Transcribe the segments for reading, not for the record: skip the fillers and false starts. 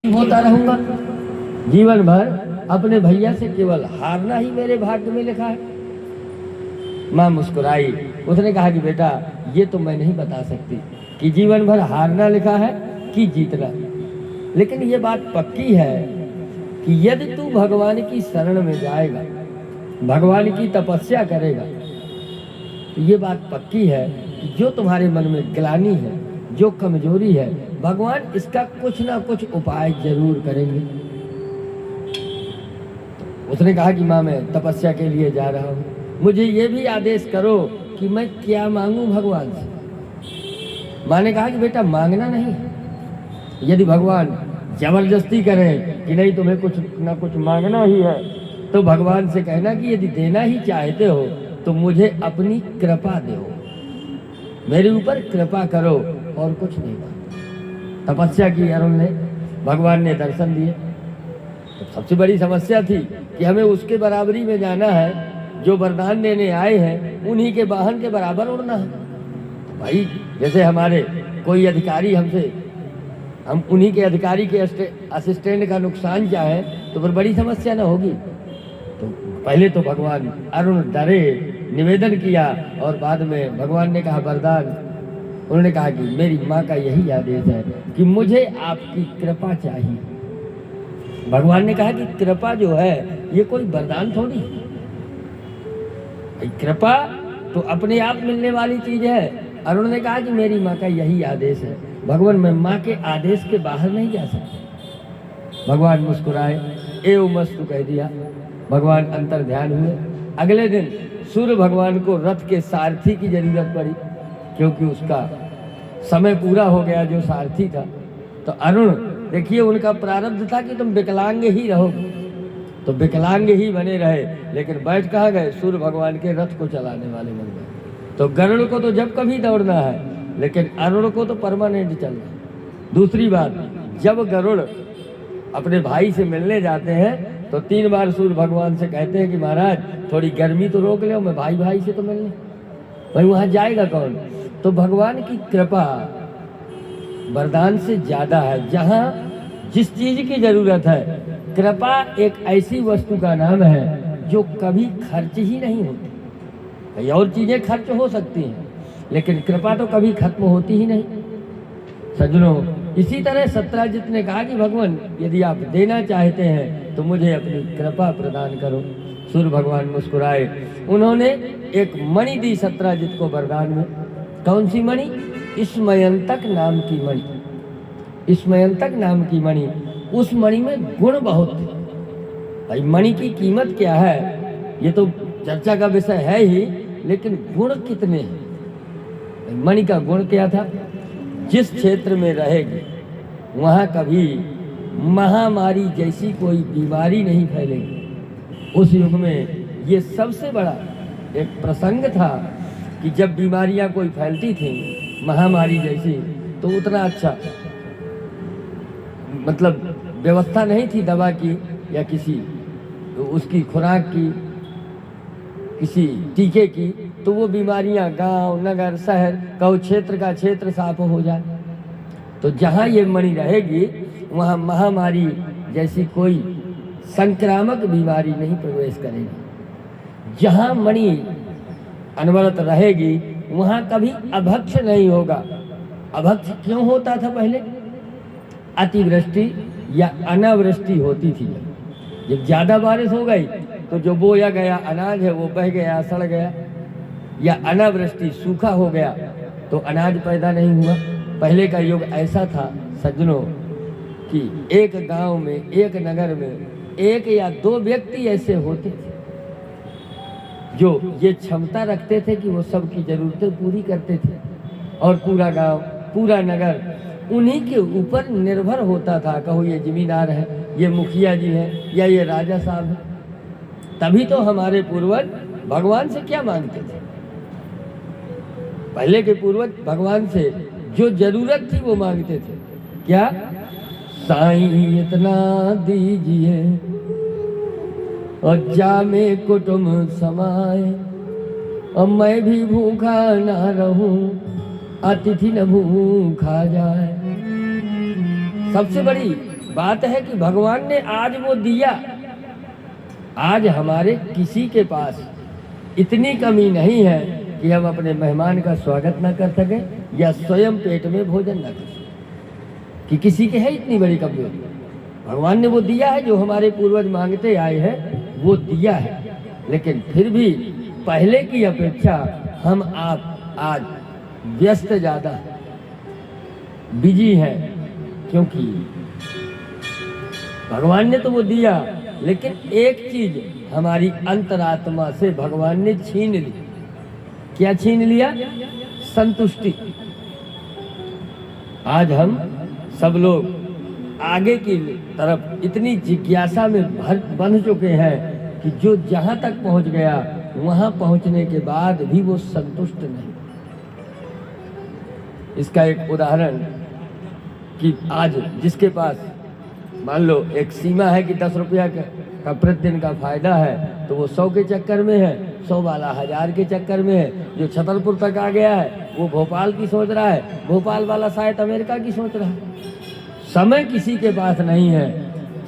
होता रहूंगा जीवन भर, अपने भैया से केवल हारना ही मेरे भाग्य में लिखा है। माँ मुस्कुराई। उसने कहा कि बेटा, ये तो मैं नहीं बता सकती कि जीवन भर हारना लिखा है कि जीतना, लेकिन ये बात पक्की है कि यदि तू भगवान की शरण में जाएगा, भगवान की तपस्या करेगा, तो ये बात पक्की है कि जो तुम्हारे मन में ग्लानि है, जो कमजोरी है, भगवान इसका कुछ ना कुछ उपाय जरूर करेंगे। उसने कहा कि माँ, मैं तपस्या के लिए जा रहा हूँ, मुझे ये भी आदेश करो कि मैं क्या मांगू भगवान से। माँ ने कहा कि बेटा, मांगना नहीं है। यदि भगवान जबरदस्ती करें कि नहीं तुम्हें कुछ ना कुछ मांगना ही है, तो भगवान से कहना कि यदि देना ही चाहते हो तो मुझे अपनी कृपा दो, मेरे ऊपर कृपा करो, और कुछ नहीं मांगना। तपस्या की अरुण ने, भगवान ने दर्शन दिए। तो सबसे बड़ी समस्या थी कि हमें उसके बराबरी में जाना है, जो वरदान देने आए हैं उन्हीं के वाहन के बराबर उड़ना है। तो भाई, जैसे हमारे कोई अधिकारी हमसे, हम उन्हीं के अधिकारी के असिस्टेंट का नुकसान चाहें तो फिर बड़ी समस्या ना होगी। तो पहले तो भगवान अरुण डरे, निवेदन किया, और बाद में भगवान ने कहा वरदान। उन्होंने कहा कि मेरी माँ का यही आदेश है कि मुझे आपकी कृपा चाहिए। भगवान ने कहा कि कृपा जो है ये कोई वरदान थोड़ी है, कृपा तो अपने आप मिलने वाली चीज है। अरुण ने कहा कि मेरी माँ का यही आदेश है। भगवान, मैं माँ के आदेश के बाहर नहीं जा सकता। भगवान मुस्कुराए, एवं मस्तु कह दिया। भगवान अंतर ध्यान हुए। अगले दिन सूर्य भगवान को रथ के सारथी की जरूरत पड़ी, क्योंकि उसका समय पूरा हो गया जो सारथी था। तो अरुण, देखिए, उनका प्रारब्ध था कि तुम विकलांग ही रहोगे, तो विकलांग ही बने रहे, लेकिन बैठ कहाँ गए? सूर्य भगवान के रथ को चलाने वाले बन गए। तो गरुड़ को तो जब कभी दौड़ना है, लेकिन अरुण को तो परमानेंट चलना है। दूसरी बात, जब गरुड़ अपने भाई से मिलने जाते हैं तो 3 बार सूर्य भगवान से कहते हैं कि महाराज, थोड़ी गर्मी तो रोक ले, मैं भाई भाई से तो मिलने। भाई, वहां जाएगा कौन? तो भगवान की कृपा वरदान से ज्यादा है। जहां जिस चीज की जरूरत है, कृपा एक ऐसी वस्तु का नाम है जो कभी खर्च ही नहीं होती। और चीजें खर्च हो सकती हैं, लेकिन कृपा तो कभी खत्म होती ही नहीं। सज्जनों, इसी तरह सत्यजित ने कहा कि भगवान, यदि आप देना चाहते हैं तो मुझे अपनी कृपा प्रदान करो। सूर्य भगवान मुस्कुराए। उन्होंने एक मणि दी सत्यजित को वरदान में। कौन सी मणि? स्मयंतक नाम की मणि। स्मयंतक नाम की मणि। उस मणि में गुण बहुत थे। भाई, मणि की कीमत क्या है ये तो चर्चा का विषय है ही, लेकिन गुण कितने हैं? मणि का गुण क्या था? जिस क्षेत्र में रहेगी वहां कभी महामारी जैसी कोई बीमारी नहीं फैलेगी। उस युग में ये सबसे बड़ा एक प्रसंग था कि जब बीमारियां कोई फैलती थी, महामारी जैसी, तो उतना अच्छा मतलब व्यवस्था नहीं थी दवा की या किसी उसकी खुराक की, किसी टीके की। तो वो बीमारियां गांव, नगर, शहर, कहो क्षेत्र का क्षेत्र साफ हो जाए। तो जहां ये मणि रहेगी वहां महामारी जैसी कोई संक्रामक बीमारी नहीं प्रवेश करेगी। जहां मणि अनवरत रहेगी वहां कभी अभक्ष नहीं होगा। अभक्ष क्यों होता था पहले? अतिवृष्टि या अनावृष्टि होती थी। जब ज्यादा बारिश हो गई तो जो बोया गया अनाज है वो बह गया, सड़ गया, या अनावृष्टि, सूखा हो गया तो अनाज पैदा नहीं हुआ। पहले का युग ऐसा था सज्जनों कि एक गांव में, एक नगर में 1 या 2 व्यक्ति ऐसे होते थे जो ये क्षमता रखते थे कि वो सबकी जरूरतें पूरी करते थे, और पूरा गांव, पूरा नगर उन्हीं के ऊपर निर्भर होता था। कहो ये जमींदार है, ये मुखिया जी है, या ये राजा साहब है। तभी तो हमारे पूर्वज भगवान से क्या मांगते थे? पहले के पूर्वज भगवान से जो जरूरत थी वो मांगते थे। क्या? साईं इतना दीजिए और जामे कुटुंब समाए, और मैं भी भूखा ना रहूं, अतिथि न भूखा जाए। सबसे बड़ी बात है कि भगवान ने आज वो दिया। आज हमारे किसी के पास इतनी कमी नहीं है कि हम अपने मेहमान का स्वागत न कर सकें या स्वयं पेट में भोजन न कर सकें, कि किसी के है इतनी बड़ी कमजोरी। भगवान ने वो दिया है जो हमारे पूर्वज मांगते आए हैं, वो दिया है। लेकिन फिर भी पहले की अपेक्षा हम आप आज व्यस्त ज़्यादा बिजी हैं, क्योंकि भगवान ने तो वो दिया, लेकिन एक चीज हमारी अंतरात्मा से भगवान ने छीन ली। क्या छीन लिया? संतुष्टि। आज हम सब लोग आगे की तरफ इतनी जिज्ञासा में बंध चुके हैं कि जो जहां तक पहुंच गया वहां पहुंचने के बाद भी वो संतुष्ट नहीं। इसका एक उदाहरण कि आज जिसके पास मान लो एक सीमा है कि 10 रुपया का प्रतिदिन का फायदा है, तो वो 100 के चक्कर में है, 100 वाला 1000 के चक्कर में है। जो छतरपुर तक आ गया है वो भोपाल की सोच रहा है, भोपाल वाला शायद अमेरिका की सोच रहा है। समय किसी के पास नहीं है।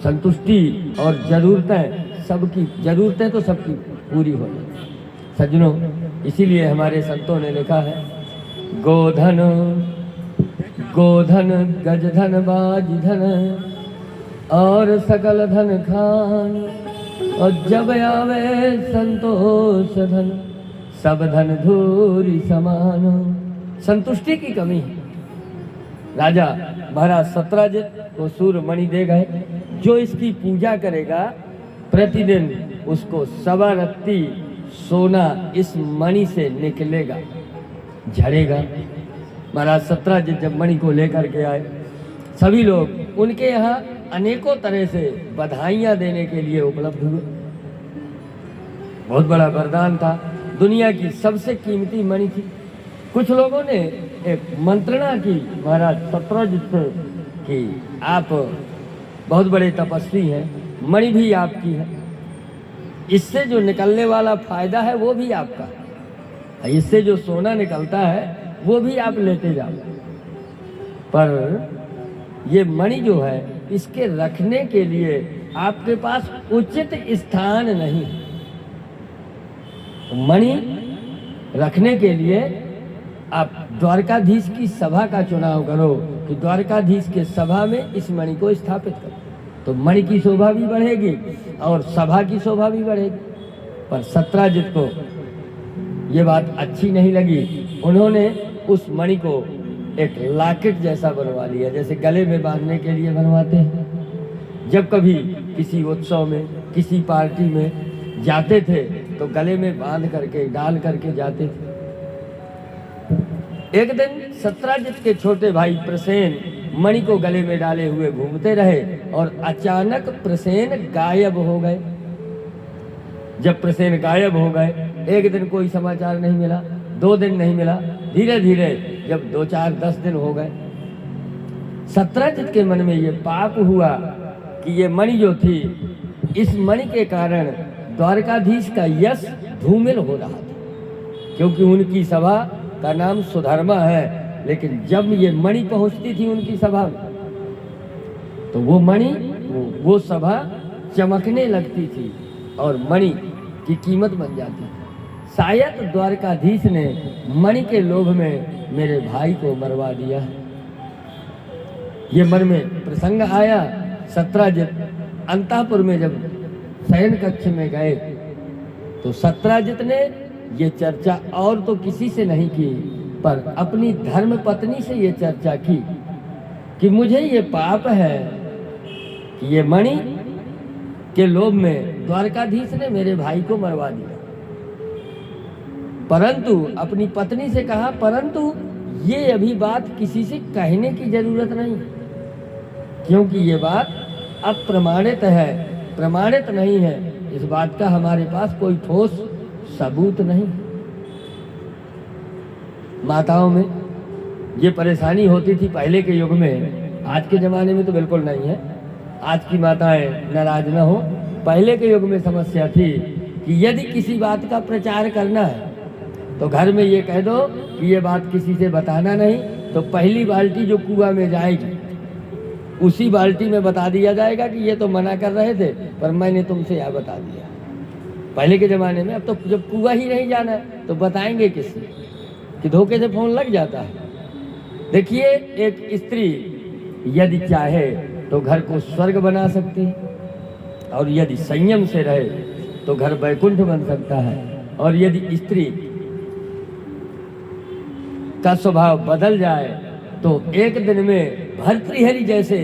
संतुष्टि और जरूरतें, सबकी जरूरतें तो सबकी पूरी हो जाए। सज्जनों, इसीलिए हमारे संतों ने लिखा है, गोधन गोधन गजधन बाजधन और सकल धन खान, और जब आवे संतोष धन सब धन धूरी समान। संतुष्टि की कमी है। राजा महाराज सत्राजित को सूर्यमणि दे गए। जो इसकी पूजा करेगा प्रतिदिन उसको 1.25 रत्ती सोना इस मणि से निकलेगा, झड़ेगा। महाराज सत्राजित जब मणि को लेकर के आए, सभी लोग उनके यहाँ अनेकों तरह से बधाइयाँ देने के लिए उपलब्ध हुए। बहुत बड़ा वरदान था, दुनिया की सबसे कीमती मणि थी। कुछ लोगों ने एक मंत्रणा की महाराज सत्राजित से कि आप बहुत बड़े तपस्वी हैं, मणि भी आपकी है, इससे जो निकलने वाला फायदा है वो भी आपका है, इससे जो सोना निकलता है वो भी आप लेते जाओ। पर ये मणि जो है, इसके रखने के लिए आपके पास उचित स्थान नहीं। मणि रखने के लिए आप द्वारकाधीश की सभा का चुनाव करो कि द्वारकाधीश के सभा में इस मणि को स्थापित करो, तो मणि की शोभा भी बढ़ेगी और सभा की शोभा भी बढ़ेगी। पर सत्राजित को ये बात अच्छी नहीं लगी। उन्होंने उस मणि को एक लॉकेट जैसा बनवा लिया, जैसे गले में बांधने के लिए बनवाते हैं। जब कभी किसी उत्सव में, किसी पार्टी में जाते थे तो गले में बांध करके, डाल करके जाते थे। एक दिन सत्राजित के छोटे भाई प्रसेन मणि को गले में डाले हुए घूमते रहे और अचानक प्रसेन गायब हो गए। जब प्रसेन गायब हो गए, एक दिन कोई समाचार नहीं मिला, 2 दिन नहीं मिला, धीरे धीरे जब 2, 4, 10 दिन हो गए, सत्राजित के मन में ये पाप हुआ कि ये मणि जो थी, इस मणि के कारण द्वारकाधीश का यश धूमिल हो रहा था, क्योंकि उनकी सभा का नाम सुधर्मा है। लेकिन जब ये मणि पहुंचती थी उनकी सभा में, तो वो मणि, वो सभा चमकने लगती थी और मणि की कीमत बन जाती थी। शायद द्वारकाधीश ने मणि के लोभ में मेरे भाई को मरवा दिया है। ये मन में प्रसंग आया। सत्राजित अंतापुर में जब शयन कक्ष में गए तो सत्राजित ने ये चर्चा और तो किसी से नहीं की, पर अपनी धर्म पत्नी से ये चर्चा की कि मुझे ये पाप है कि ये मणि के लोभ में द्वारकाधीश ने मेरे भाई को मरवा दिया। परंतु अपनी पत्नी से कहा, परंतु ये अभी बात किसी से कहने की जरूरत नहीं, क्योंकि ये बात अप्रमाणित है, प्रमाणित नहीं है। इस बात का हमारे पास कोई ठोस सबूत नहीं। माताओं में ये परेशानी होती थी पहले के युग में, आज के ज़माने में तो बिल्कुल नहीं है। आज की माताएं नाराज न हो, पहले के युग में समस्या थी कि यदि किसी बात का प्रचार करना है तो घर में ये कह दो कि ये बात किसी से बताना नहीं, तो पहली बाल्टी जो कुआं में जाएगी उसी बाल्टी में बता दिया जाएगा कि ये तो मना कर रहे थे पर मैंने तुमसे यह बता दिया। पहले के ज़माने में, अब तो जब कुआं ही नहीं जाना तो बताएंगे किससे कि धोखे से फ़ोन लग जाता है। देखिए, एक स्त्री यदि चाहे तो घर को स्वर्ग बना सकती है, और यदि संयम से रहे तो घर वैकुंठ बन सकता है। और यदि स्त्री का स्वभाव बदल जाए तो एक दिन में भर्तृहरि जैसे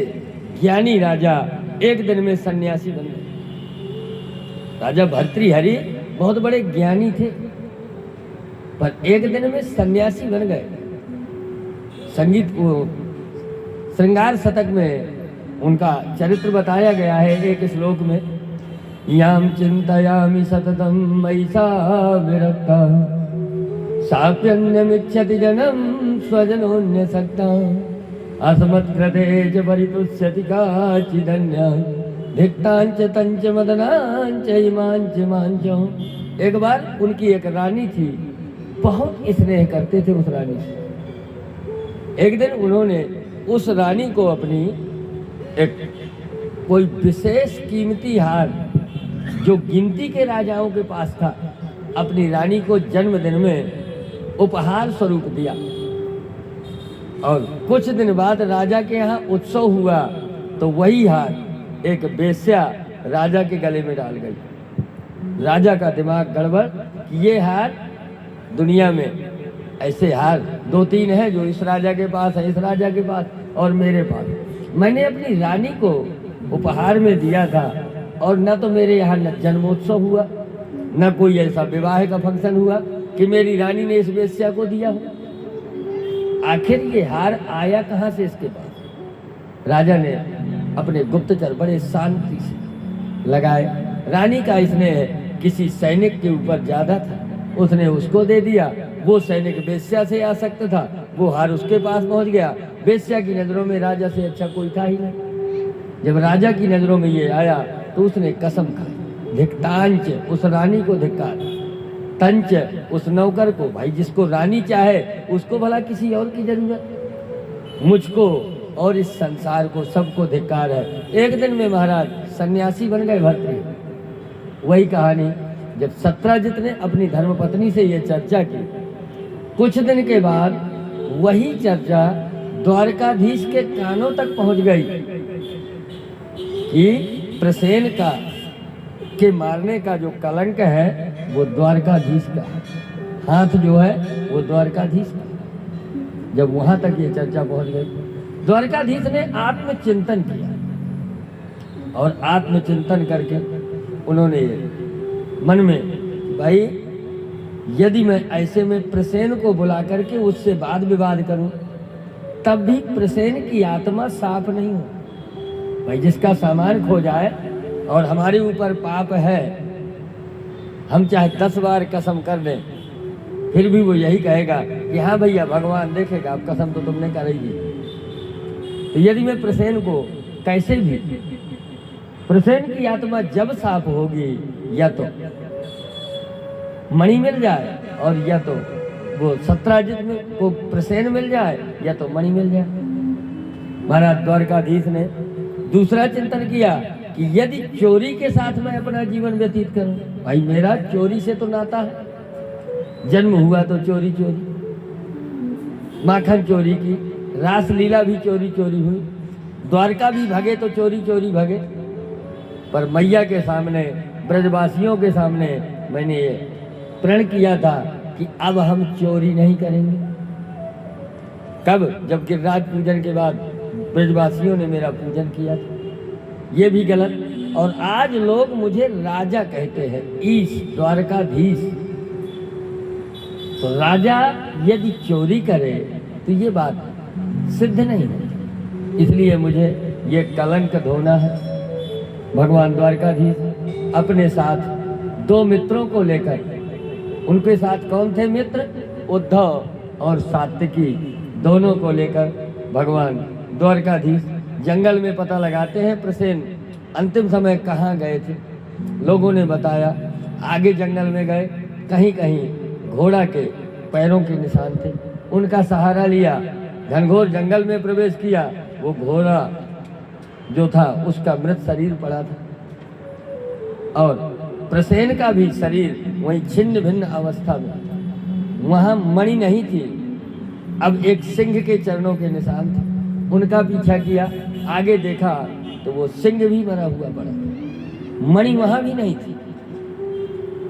ज्ञानी राजा एक दिन में सन्यासी बन गए। राजा भर्तृहरि बहुत बड़े ज्ञानी थे पर एक दिन में सन्यासी बन गए। संगीत श्रृंगार शतक में उनका चरित्र बताया गया है एक श्लोक में, याम चिंतयामि सततम मयिसा विरक्ता साप्यन्यमिच्छति जनम स्वजनोन्यसक्ता अस्मत्कृते च परितुष्यति काचिदन्या धिक्तांच तंच मदनांच इमांच मांचो। एक बार उनकी एक रानी थी, बहुत स्नेह करते थे उस रानी से। एक दिन उन्होंने उस रानी को अपनी एक कोई विशेष कीमती हार जो गिनती के राजाओं के पास था, अपनी रानी को जन्मदिन में उपहार स्वरूप दिया। और कुछ दिन बाद राजा के यहाँ उत्सव हुआ तो वही हार एक वेश्या राजा के गले में डाल गई। राजा का दिमाग गड़बड़ कि ये हार, दुनिया में ऐसे हार 2-3 है जो इस राजा के पास है, इस राजा के पास और मेरे पास। मैंने अपनी रानी को उपहार में दिया था और न तो मेरे यहाँ न जन्मोत्सव हुआ, न कोई ऐसा विवाह का फंक्शन हुआ कि मेरी रानी ने इस वेश्या को दिया हो। आखिर ये हार आया कहाँ से इसके पास? राजा ने अपने गुप्तचर बड़े शांति से लगाए। रानी का स्नेह किसी सैनिक के ऊपर ज्यादा था, उसने उसको दे दिया। वो सैनिक वेश्या से आसक्त था, वो हार उसके पास पहुंच गया। वेश्या की नजरों में राजा से अच्छा कोई था ही नहीं। जब राजा की नजरों में ये आया तो उसने कसम खाई, धिक्तांच, उस रानी को धिक्कार, तंच, उस नौकर को, भाई जिसको रानी चाहे उसको भला किसी और की जरूरत, मुझको और इस संसार को, सबको धिक्कार है। एक दिन में महाराज सन्यासी बन गए भर्तृहरि। वही कहानी जब सत्यजित ने अपनी धर्मपत्नी से ये चर्चा की, कुछ दिन के बाद वही चर्चा द्वारकाधीश के कानों तक पहुंच गई कि प्रसेन का के मारने का जो कलंक है वो द्वारकाधीश का है, हाथ जो है वो द्वारकाधीश का। जब वहां तक ये चर्चा पहुंच गई, द्वारकाधीश ने आत्मचिंतन किया और आत्मचिंतन करके उन्होंने मन में, भाई यदि मैं ऐसे में प्रसेन को बुला करके उससे वाद विवाद करूं तब भी प्रसेन की आत्मा साफ नहीं हो। भाई जिसका सामान खो जाए और हमारे ऊपर पाप है, हम चाहे 10 बार कसम कर दें फिर भी वो यही कहेगा कि हाँ भैया भगवान देखेगा, अब कसम तो तुमने कर ही दी। तो यदि मैं प्रसेन को कैसे भी, प्रसेन की आत्मा जब साफ होगी या तो मणि मिल जाए और या तो वो सत्यजित में को प्रसेन मिल जाए या तो मणि मिल जाए। महाराज द्वारकाधीश ने दूसरा चिंतन किया कि यदि चोरी के साथ मैं अपना जीवन व्यतीत करूं, भाई मेरा चोरी से तो नाता है, जन्म हुआ तो चोरी चोरी, माखन चोरी की, रासलीला भी चोरी चोरी हुई, द्वारका भी भगे तो चोरी चोरी भगे। पर मैया के सामने, ब्रजवासियों के सामने मैंने ये प्रण किया था कि अब हम चोरी नहीं करेंगे। कब? जब गिरिराज पूजन के बाद ब्रजवासियों ने मेरा पूजन किया था, ये भी गलत। और आज लोग मुझे राजा कहते हैं, ईश, द्वारकाधीश। तो राजा यदि चोरी करे तो ये बात सिद्ध नहीं है, इसलिए मुझे ये कलंक धोना है। भगवान द्वारकाधीश अपने साथ 2 मित्रों को लेकर, उनके साथ कौन थे मित्र? उद्धव और सात्विकी, दोनों को लेकर भगवान द्वारकाधीश जंगल में पता लगाते हैं प्रसेन अंतिम समय कहाँ गए थे। लोगों ने बताया आगे जंगल में गए, कहीं कहीं घोड़ा के पैरों के निशान थे, उनका सहारा लिया, घनघोर जंगल में प्रवेश किया। वो घोड़ा जो था उसका मृत शरीर पड़ा था, और प्रसेन का भी शरीर वहीं छिन्न भिन्न अवस्था में। वहाँ मणि नहीं थी, अब एक सिंह के चरणों के निशान थे। उनका पीछा किया, आगे देखा तो वो सिंह भी मरा हुआ पड़ा। मणि वहाँ भी नहीं थी,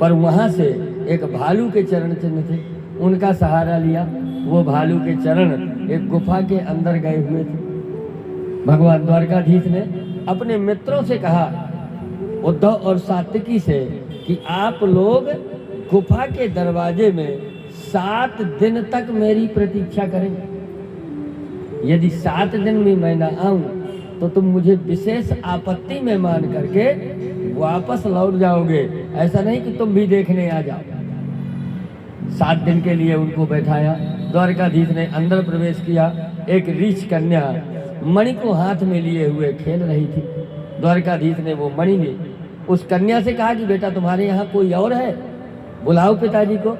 पर वहाँ से एक भालू के चरण चिन्ह थे, उनका सहारा लिया। वो भालू के चरण एक गुफा के अंदर गए हुए थे। भगवान द्वारकाधीश ने अपने मित्रों से कहा, उद्धव और सात्विकी से, कि आप लोग गुफा के दरवाजे में 7 दिन तक मेरी प्रतीक्षा करें। यदि 7 दिन भी मैं न आऊं तो तुम मुझे विशेष आपत्ति में मान करके वापस लौट जाओगे, ऐसा नहीं कि तुम भी देखने आ जाओ। 7 दिन के लिए उनको बैठाया। द्वारकाधीश ने अंदर प्रवेश किया। एक रीछ कन्या मणि को हाथ में लिए हुए खेल रही थी। द्वारकाधीश ने वो मणि ली, उस कन्या से कहा कि बेटा तुम्हारे यहाँ कोई और है, बुलाओ पिताजी को।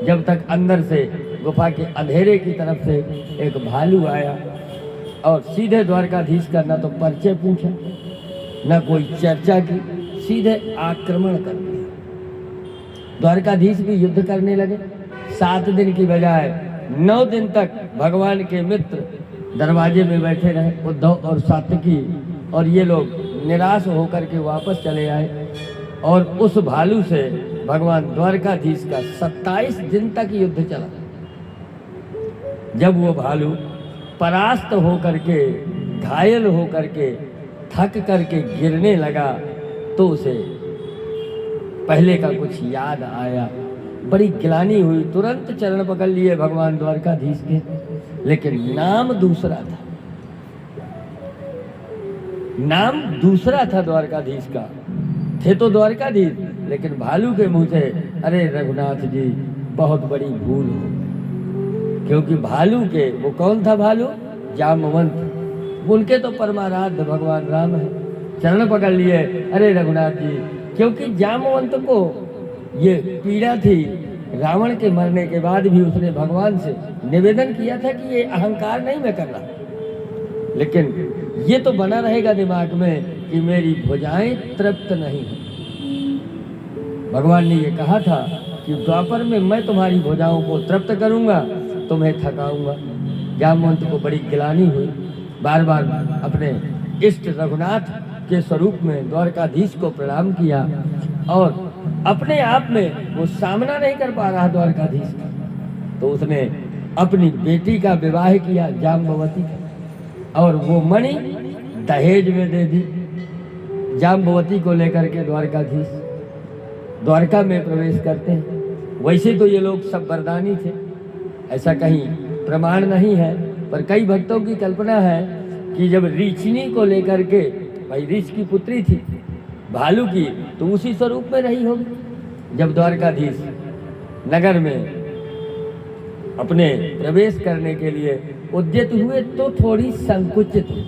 जब तक अंदर से गुफा के अंधेरे की तरफ से एक भालू आया और सीधे द्वारकाधीश का न तो परिचय पूछा न कोई चर्चा की, सीधे आक्रमण कर दिया। द्वारकाधीश भी युद्ध करने लगे। 7 दिन की बजाय 9 दिन तक भगवान के मित्र दरवाजे में बैठे रहे, उद्धव और सात्विकी, और ये लोग निराश होकर के वापस चले आए। और उस भालू से भगवान द्वारकाधीश का 27 दिन तक युद्ध चला। जब वो भालू परास्त होकर के, घायल होकर के, थक करके गिरने लगा तो उसे पहले का कुछ याद आया, बड़ी ग्लानि हुई। तुरंत चरण पकड़ लिए भगवान द्वारकाधीश के, लेकिन नाम दूसरा था। नाम दूसरा था द्वारकाधीश का। थे तो द्वारकाधीश, लेकिन भालू के मुंह से, अरे रघुनाथ जी बहुत बड़ी भूल हो। क्योंकि भालू के, वो कौन था भालू? जामवंत। उनके तो परमाराध्य भगवान राम है। चरण पकड़ लिए, अरे रघुनाथ जी, क्योंकि जामवंत को ये पीड़ा थी। रावण के मरने के बाद भी उसने भगवान से निवेदन किया था कि ये अहंकार नहीं मैं कर रहा, लेकिन ये तो बना रहेगा दिमाग में कि मेरी भुजाएं तृप्त नहीं हैं। भगवान ने ये कहा था कि द्वापर में मैं तुम्हारी भुजाओं को तृप्त करूंगा, तुम्हें थकाऊंगा। जामवंत को बड़ी गिलानी हुई, बार बार अपने इष्ट रघुनाथ के स्वरूप में द्वारकाधीश को प्रणाम किया, और अपने आप में वो सामना नहीं कर पा रहा द्वारकाधीश का, तो उसने अपनी बेटी का विवाह किया जाम्बवती का, और वो मणि दहेज में दे दी। जाम्बवती को लेकर के द्वारकाधीश द्वारका में प्रवेश करते हैं। वैसे तो ये लोग सब वरदानी थे, ऐसा कहीं प्रमाण नहीं है, पर कई भक्तों की कल्पना है कि जब रीछनी को लेकर के, भाई रीछ की पुत्री थी भालू की, तो उसी स्वरूप में रही होगी। जब द्वारकाधीश नगर में अपने प्रवेश करने के लिए उद्यत हुए तो थोड़ी संकुचित हुई।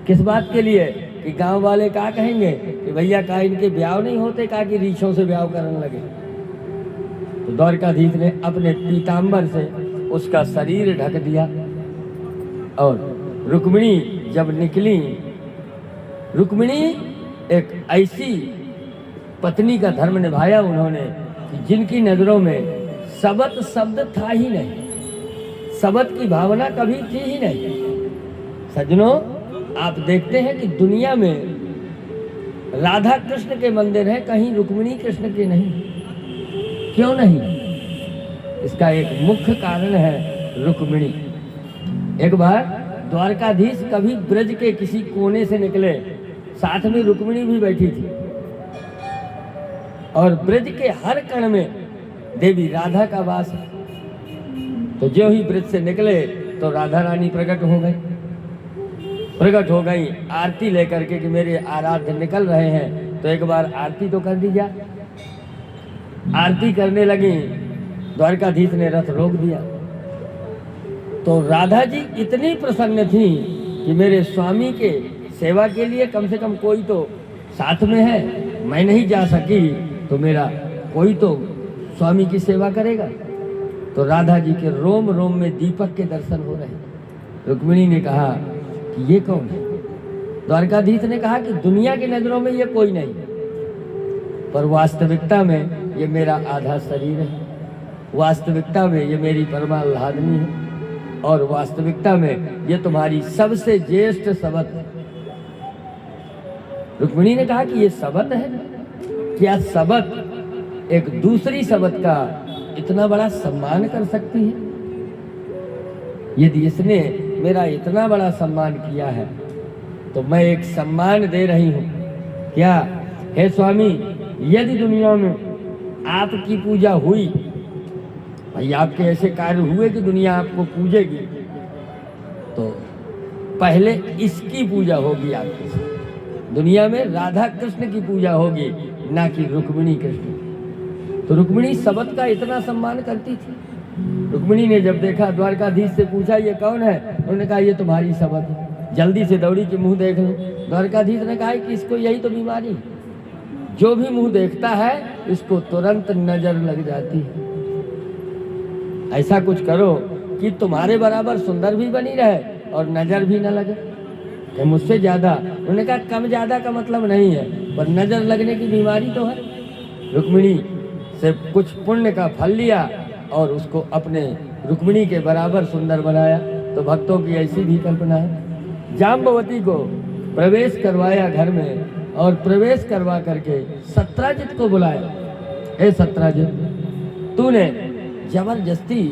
किस बात के लिए? कि गांव वाले क्या कहेंगे कि भैया का इनके ब्याह नहीं होते, का कि रीछों से ब्याह करने लगे। तो द्वारकाधीश ने अपने पीताम्बर से उसका शरीर ढक दिया, और रुक्मिणी जब निकली, रुक्मिणी एक ऐसी पत्नी का धर्म निभाया उन्होंने कि जिनकी नजरों में सबत शब्द था ही नहीं, सबत की भावना कभी थी ही नहीं। सज्जनों, आप देखते हैं कि दुनिया में राधा कृष्ण के मंदिर हैं, कहीं रुक्मिणी कृष्ण के नहीं। क्यों नहीं? इसका एक मुख्य कारण है रुक्मिणी। एक बार द्वारकाधीश कभी ब्रज के किसी कोने से निकले, साथ में रुक्मिणी भी बैठी थी, और ब्रज के हर कण में देवी राधा का वास है। तो जो ही ब्रज से निकले तो राधा रानी प्रकट हो गई आरती लेकर के कि मेरे आराध्य निकल रहे हैं, तो एक बार आरती तो कर दी जाए। आरती करने लगी, द्वारकाधीश ने रथ रोक दिया। तो राधा जी इतनी प्रसन्न थी कि मेरे स्वामी के सेवा के लिए कम से कम कोई तो साथ में है, मैं नहीं जा सकी तो मेरा कोई तो स्वामी की सेवा करेगा। तो राधा जी के रोम रोम में दीपक के दर्शन हो रहे। रुक्मिणी ने कहा कि ये कौन है? द्वारकाधीश ने कहा कि दुनिया की नजरों में ये कोई नहीं, पर वास्तविकता में ये मेरा आधा शरीर है, वास्तविकता में ये मेरी परमाल्हादनी है, और वास्तविकता में ये तुम्हारी सबसे ज्येष्ठ सबत है। रुक्मिणी ने कहा कि ये सबत है? क्या सबत एक दूसरी सबत का इतना बड़ा सम्मान कर सकती है? यदि इसने मेरा इतना बड़ा सम्मान किया है तो मैं एक सम्मान दे रही हूं। क्या हे स्वामी, यदि दुनिया में आपकी पूजा हुई, भाई आपके ऐसे कार्य हुए कि दुनिया आपको पूजेगी, तो पहले इसकी पूजा होगी आपके साथ। दुनिया में राधा कृष्ण की पूजा होगी, ना कि रुक्मिणी कृष्ण। तो रुक्मिणी सबत का इतना सम्मान करती थी। रुक्मिणी ने जब देखा, द्वारकाधीश से पूछा ये कौन है, उन्होंने कहा ये तुम्हारी सबत है। जल्दी से दौड़ी कि मुंह देख लो। द्वारकाधीश ने कहा कि इसको यही तो बीमारी, जो भी मुंह देखता है इसको तुरंत नजर लग जाती है। ऐसा कुछ करो कि तुम्हारे बराबर सुंदर भी बनी रहे और नजर भी न लगे। कि मुझसे ज्यादा, उन्होंने कहा कम ज्यादा का मतलब नहीं है, पर नजर लगने की बीमारी तो है। रुक्मिणी से कुछ पुण्य का फल लिया और उसको अपने रुक्मिणी के बराबर सुंदर बनाया। तो भक्तों की ऐसी भी कल्पना है। जाम्बवती को प्रवेश करवाया घर में, और प्रवेश करवा करके सत्राजित को बुलाया। ए सत्राजित, तूने जबरदस्ती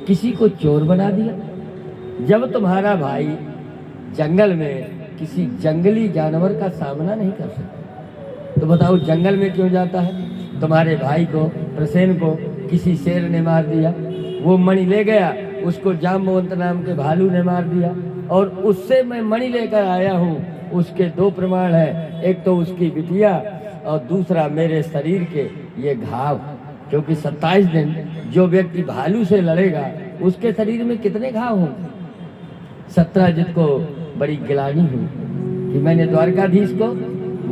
किसी को चोर बना दिया। जब तुम्हारा भाई जंगल में किसी जंगली जानवर का सामना नहीं कर सकता, तो बताओ जंगल में क्यों जाता है? तुम्हारे भाई को, प्रसेन को किसी शेर ने मार दिया, वो मणि ले गया, उसको जाम्बवंत नाम के भालू ने मार दिया, और उससे मैं मणि लेकर आया हूँ। उसके दो प्रमाण हैं, एक तो उसकी बिटिया और दूसरा मेरे शरीर के ये घाव। क्योंकि 27 दिन जो व्यक्ति भालू से लड़ेगा उसके शरीर में कितने घाव होंगे। सत्राजित को बड़ी गिलानी हुई कि मैंने द्वारकाधीश को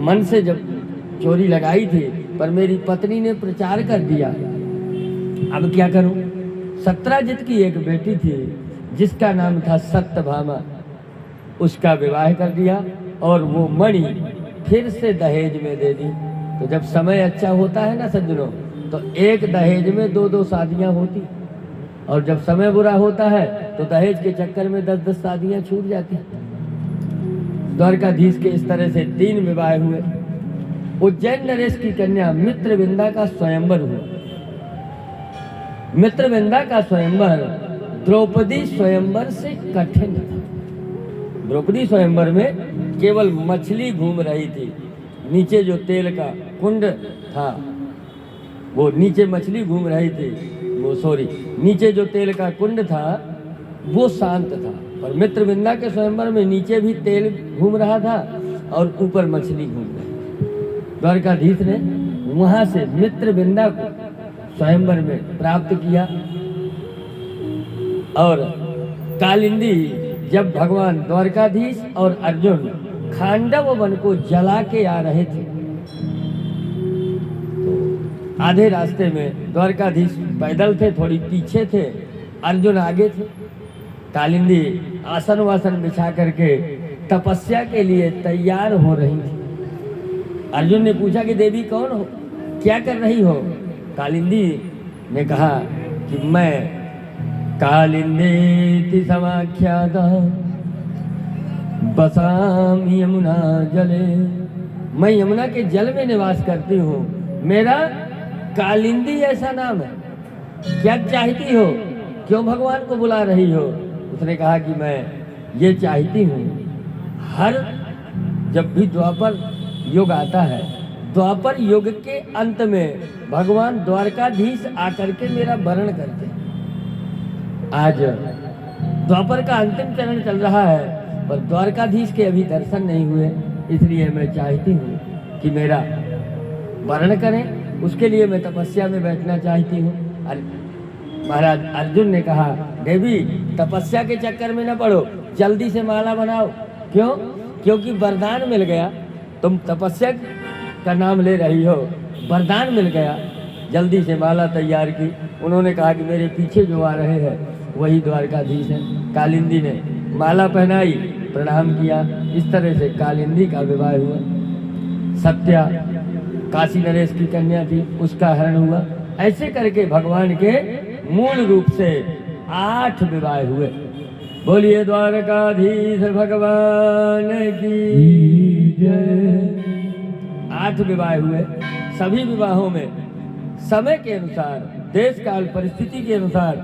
मन से जब चोरी लगाई थी, पर मेरी पत्नी ने प्रचार कर दिया, अब क्या करूं? सत्राजित की एक बेटी थी जिसका नाम था सत्यभामा, उसका विवाह कर दिया और वो मणि फिर से दहेज में दे दी। तो जब समय अच्छा होता है ना सज्जनों, तो एक दहेज में 2-2 शादियां होती, और जब समय बुरा होता है तो दहेज के चक्कर में 10-10 शादियां छूट जाती। द्वारकाधीश के इस तरह से 3 विवाह हुए। उज्जैन नरेश की कन्या मित्रविंदा का स्वयंवर हुआ। मित्रविंदा का स्वयंवर द्रौपदी स्वयंवर से कठिन था। द्रौपदी स्वयंवर में केवल मछली घूम रही थी, नीचे जो तेल का कुंड था, वो नीचे मछली घूम रही थी, नीचे जो तेल का कुंड था वो शांत था। और मित्रविंदा के स्वयंवर में नीचे भी तेल घूम रहा था और ऊपर मछली घूम रही। द्वारकाधीश ने वहां से मित्रविंदा को स्वयंवर में प्राप्त किया। और कालिंदी, जब भगवान द्वारकाधीश और अर्जुन खांडव वन को जला के आ रहे थे, तो आधे रास्ते में द्वारकाधीश पैदल थे, थोड़ी पीछे थे, अर्जुन आगे थे। कालिंदी आसन वासन बिछा करके तपस्या के लिए तैयार हो रही थी। अर्जुन ने पूछा कि देवी कौन हो, क्या कर रही हो? कालिंदी ने कहा कि मैं कालिंदेति समाख्याता बसामि यमुना जले, मैं यमुना के जल में निवास करती हूँ, मेरा कालिंदी ऐसा नाम है। क्या चाहती हो, क्यों भगवान को बुला रही हो? उसने कहा कि मैं ये चाहती हूँ, हर जब भी द्वापर युग आता है, द्वापर युग के अंत में भगवान द्वारकाधीश आकर के मेरा वरण करते हैं। आज द्वापर का अंतिम चरण चल रहा है, पर द्वारकाधीश के अभी दर्शन नहीं हुए, इसलिए मैं चाहती हूँ कि मेरा वरण करें, उसके लिए मैं तपस्या में बैठना चाहती हूँ। महाराज अर्जुन ने कहा, देवी तपस्या के चक्कर में न पड़ो, जल्दी से माला बनाओ। क्यों? क्योंकि वरदान मिल गया, तुम तपस्या का नाम ले रही हो, वरदान मिल गया। जल्दी से माला तैयार की। उन्होंने कहा कि मेरे पीछे जो आ रहे हैं वही द्वारकाधीश हैं। कालिंदी ने माला पहनाई प्रणाम किया। इस तरह से कालिंदी का विवाह हुआ। सत्या काशी नरेश की कन्या थी, उसका हरण हुआ। ऐसे करके भगवान के मूल रूप से 8 विवाह हुए। बोलिए द्वारकाधीश भगवान की जय। 8 विवाह हुए। सभी विवाहों में समय के अनुसार, देश काल परिस्थिति के अनुसार